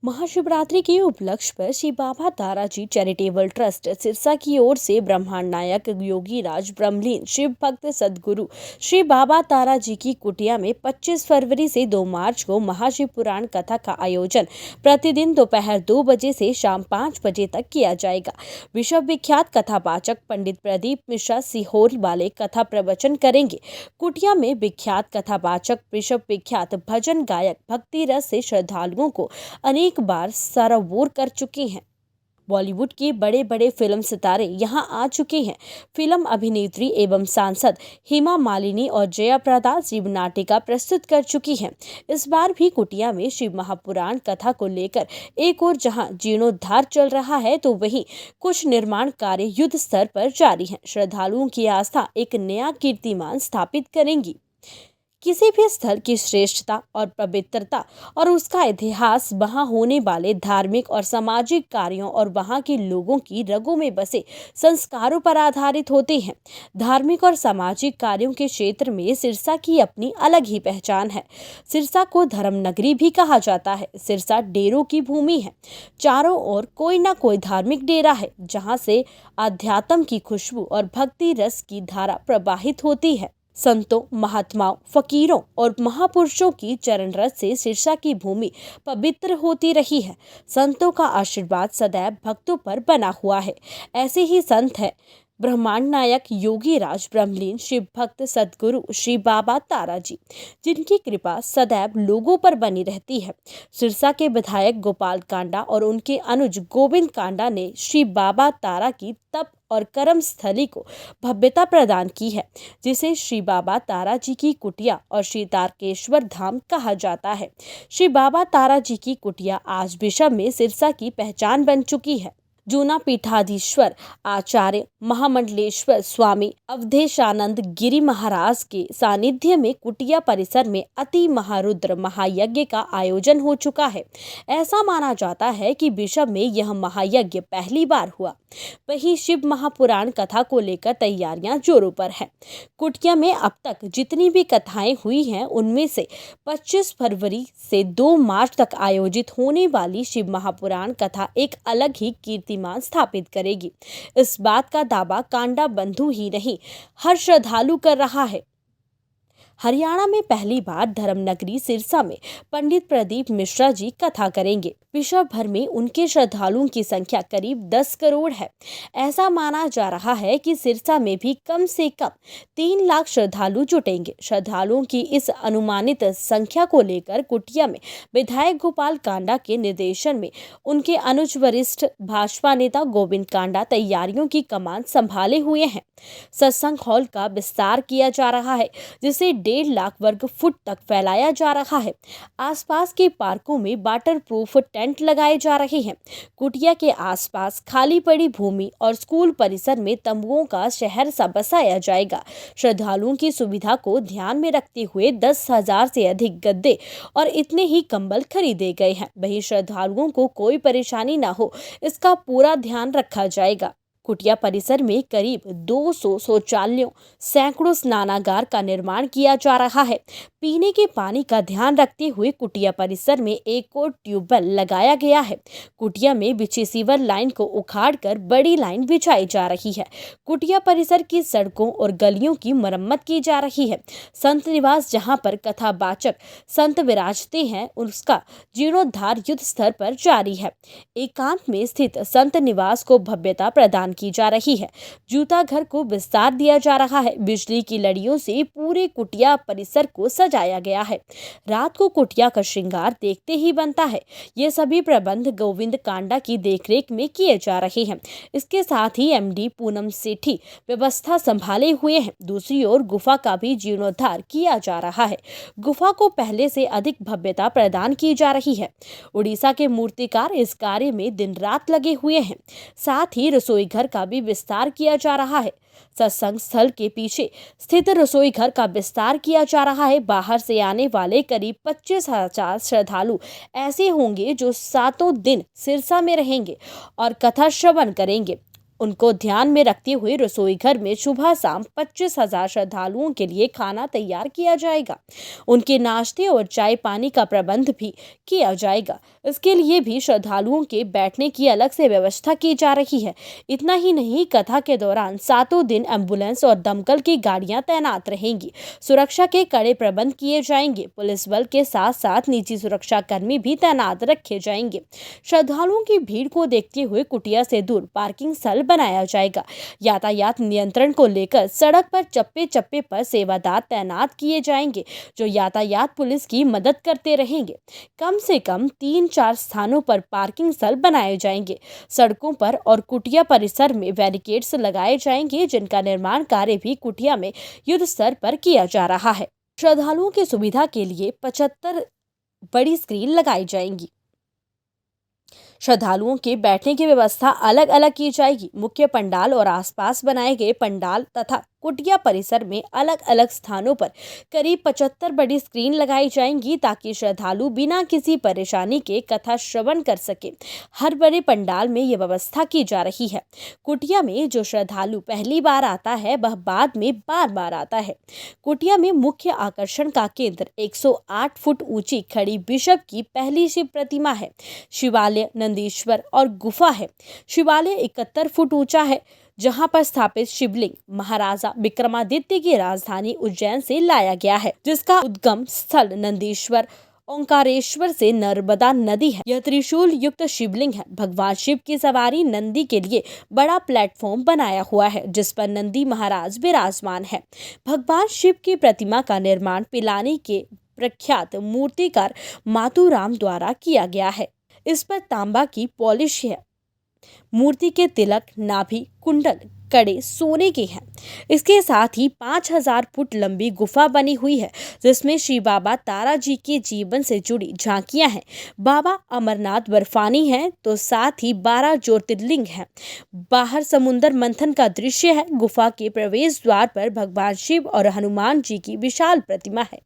महाशिवरात्रि के उपलक्ष्य पर श्री बाबा ताराजी चैरिटेबल ट्रस्ट सिरसा की ओर से ब्रह्मांड नायक योगी राज ब्रह्मलीन शिव भक्त सदगुरु श्री बाबा ताराजी की कुटिया में 25 फरवरी से 2 मार्च को महाशिव पुराण कथा का आयोजन प्रतिदिन दोपहर 2 बजे से शाम 5 बजे तक किया जाएगा। विश्व विख्यात कथावाचक पंडित प्रदीप मिश्रा सीहोर वाले कथा प्रवचन करेंगे। कुटिया में विख्यात कथावाचक विश्व विख्यात भजन गायक भक्ति रस से श्रद्धालुओं को अनेक बार सराबोर कर चुके हैं। बॉलीवुड के बड़े बड़े फिल्म सितारे यहां आ चुके हैं। फिल्म अभिनेत्री एवं सांसद हेमा मालिनी और जया प्रदा शिव नाटिका प्रस्तुत कर चुकी हैं। इस बार भी कुटिया में शिव महापुराण कथा को लेकर एक और जहां जीर्णोद्धार चल रहा है तो वहीं कुछ निर्माण कार्य युद्ध स्तर पर जारी है। श्रद्धालुओं की आस्था एक नया कीर्तिमान स्थापित करेंगी। किसी भी स्थल की श्रेष्ठता और पवित्रता और उसका इतिहास, वहां होने वाले धार्मिक और सामाजिक कार्यों और वहां के लोगों की रगों में बसे संस्कारों पर आधारित होते हैं। धार्मिक और सामाजिक कार्यों के क्षेत्र में सिरसा की अपनी अलग ही पहचान है। सिरसा को धर्म नगरी भी कहा जाता है। सिरसा डेरों की भूमि है। चारों ओर कोई ना कोई धार्मिक डेरा है जहाँ से आध्यात्म की खुशबू और भक्ति रस की धारा प्रवाहित होती है। संतों, महात्माओं, फकीरों और महापुरुषों की चरण रस से सिरसा की भूमि पवित्र होती रही है। संतों का आशीर्वाद सदैव भक्तों पर बना हुआ है। ऐसे ही संत है ब्रह्मांड नायक योगी राज ब्रह्मलीन शिव भक्त सदगुरु श्री बाबा ताराजी, जिनकी कृपा सदैव लोगों पर बनी रहती है। सिरसा के विधायक गोपाल कांडा और उनके अनुज गोविंद कांडा ने श्री बाबा तारा की तप और कर्म स्थली को भव्यता प्रदान की है, जिसे श्री बाबा तारा जी की कुटिया और श्री तारकेश्वर धाम कहा जाता है। श्री बाबा तारा जी की कुटिया आज विश्व में सिरसा की पहचान बन चुकी है। जूना पीठाधीश्वर आचार्य महामंडलेश्वर स्वामी अवधेशानंद गिरी महाराज के सानिध्य में कुटिया परिसर में अति महारुद्र महायज्ञ का आयोजन हो चुका है। ऐसा माना जाता है कि विश्व में यह महायज्ञ पहली बार हुआ। वहीं शिव महापुराण कथा को लेकर तैयारियां जोरों पर है। कुटिया में अब तक जितनी भी कथाएं हुई हैं उनमें से 25 फरवरी से 2 मार्च तक आयोजित होने वाली शिव महापुराण कथा एक अलग ही कीर्तिमान स्थापित करेगी। इस बात का दावा कांडा बंधु ही नहीं, हर श्रद्धालु कर रहा है। हरियाणा में पहली बार धर्मनगरी सिरसा में पंडित प्रदीप मिश्रा जी कथा करेंगे। विश्व भर में उनके श्रद्धालुओं की संख्या करीब 10 करोड़ है। ऐसा माना जा रहा है कि सिरसा में भी कम से कम 3 लाख श्रद्धालु जुटेंगे। श्रद्धालुओं की इस अनुमानित संख्या को लेकर कुटिया में विधायक गोपाल कांडा के निर्देशन में उनके अनुज वरिष्ठ भाजपा नेता गोविंद कांडा तैयारियों की कमान संभाले हुए हैं। सत्संग हॉल का विस्तार किया जा रहा है, जिसे 1.5 लाख वर्ग फुट तक फैलाया जा रहा है। आसपास के पार्कों में वाटर प्रूफ टेंट लगाए जा रहे हैं। कुटिया के आसपास खाली पड़ी भूमि और स्कूल परिसर में तंबुओं का शहर सा बसाया जाएगा। श्रद्धालुओं की सुविधा को ध्यान में रखते हुए 10,000 से अधिक गद्दे और इतने ही कंबल खरीदे गए हैं। वहीं श्रद्धालुओं को कोई परेशानी न हो, इसका पूरा ध्यान रखा जाएगा। कुटिया परिसर में करीब 200 शौचालयों, सैकड़ों स्नानागार का निर्माण किया जा रहा है। पीने के पानी का ध्यान रखते हुए कुटिया परिसर में एक और ट्यूबवेल लगाया गया है। कुटिया में बिछी सीवर लाइन को उखाड़कर बड़ी लाइन बिछाई जा रही है। कुटिया परिसर की सड़कों और गलियों की मरम्मत की जा रही है। संत निवास, जहां पर कथावाचक संत विराजते हैं, उसका जीर्णोद्धार युद्ध स्तर पर जारी है। एकांत में स्थित संत निवास को भव्यता प्रदान की जा रही है। जूता घर को विस्तार दिया जा रहा है। बिजली की लड़ियों से पूरे कुटिया परिसर को सजाया गया है। रात को कुटिया का श्रृंगार देखते ही बनता है। ये सभी प्रबंध गोविंद कांडा की देखरेख में किए जा रहे हैं। इसके साथ ही एमडी पूनम सेठी व्यवस्था संभाले हुए हैं। दूसरी ओर गुफा का भी जीर्णोद्धार किया जा रहा है। गुफा को पहले से अधिक भव्यता प्रदान की जा रही है। उड़ीसा के मूर्तिकार इस कार्य में दिन रात लगे हुए हैं। साथ ही रसोई घर का भी विस्तार किया जा रहा है। सत्संग स्थल के पीछे स्थित रसोई घर का विस्तार किया जा रहा है। बाहर से आने वाले करीब 25,000 श्रद्धालु ऐसे होंगे जो 7 दिन सिरसा में रहेंगे और कथा श्रवण करेंगे। उनको ध्यान में रखते हुए रसोई घर में सुबह शाम 25,000 श्रद्धालुओं के लिए खाना तैयार किया जाएगा। उनके नाश्ते और चाय पानी का प्रबंध भी किया जाएगा। इसके लिए भी श्रद्धालुओं के बैठने की अलग से व्यवस्था की जा रही है। इतना ही नहीं, कथा के दौरान 7 दिन एम्बुलेंस और दमकल की गाड़ियां तैनात रहेंगी। सुरक्षा के कड़े प्रबंध किए जाएंगे। पुलिस बल के साथ साथ निजी सुरक्षा कर्मी भी तैनात रखे जाएंगे। श्रद्धालुओं की भीड़ को देखते हुए कुटिया से दूर पार्किंग स्थल बनाया जाएगा। यातायात नियंत्रण को लेकर सड़क पर चप्पे चप्पे पर सेवादार तैनात किए जाएंगे, जो यातायात पुलिस की मदद करते रहेंगे। कम से कम 3-4 स्थानों पर पार्किंग स्थल बनाए जाएंगे। सड़कों पर और कुटिया परिसर में बैरिकेड्स लगाए जाएंगे, जिनका निर्माण कार्य भी कुटिया में युद्ध स्तर पर किया जा रहा है। श्रद्धालुओं की सुविधा के लिए 75 बड़ी स्क्रीन लगाई जाएंगी। श्रद्धालुओं के बैठने की व्यवस्था अलग अलग की जाएगी। मुख्य पंडाल और आसपास बनाए गए पंडाल तथा कुटिया परिसर में अलग अलग स्थानों पर करीब 75 बड़ी स्क्रीन लगाई जाएंगी, ताकि श्रद्धालु बिना किसी परेशानी के कथा श्रवण कर सके। हर बड़े पंडाल में यह व्यवस्था की जा रही है। कुटिया में जो श्रद्धालु पहली बार आता है, वह बाद में बार बार आता है। कुटिया में मुख्य आकर्षण का केंद्र 108 फुट ऊंची खड़ी बिशप की पहली शिव प्रतिमा है। शिवालय, नंदीश्वर और गुफा है। शिवालय 71 फुट ऊंचा है, जहां पर स्थापित शिवलिंग महाराजा विक्रमादित्य की राजधानी उज्जैन से लाया गया है, जिसका उद्गम स्थल नंदीश्वर ओंकारेश्वर से नर्मदा नदी है। यह त्रिशूल युक्त शिवलिंग है। भगवान शिव की सवारी नंदी के लिए बड़ा प्लेटफॉर्म बनाया हुआ है, जिस पर नंदी महाराज विराजमान है। भगवान शिव की प्रतिमा का निर्माण पिलानी के प्रख्यात मूर्तिकार मातूराम द्वारा किया गया है। इस पर तांबा की पॉलिश है। मूर्ति के तिलक, नाभि, कुंडल, कड़े सोने के हैं। इसके साथ ही 5000 फुट लंबी गुफा बनी हुई है, जिसमें श्री बाबा तारा जी के जीवन से जुड़ी झांकियां हैं। बाबा अमरनाथ बर्फानी हैं, तो साथ ही 12 ज्योतिर्लिंग हैं। बाहर समुद्र मंथन का दृश्य है। गुफा के प्रवेश द्वार पर भगवान शिव और हनुमान जी की विशाल प्रतिमा है।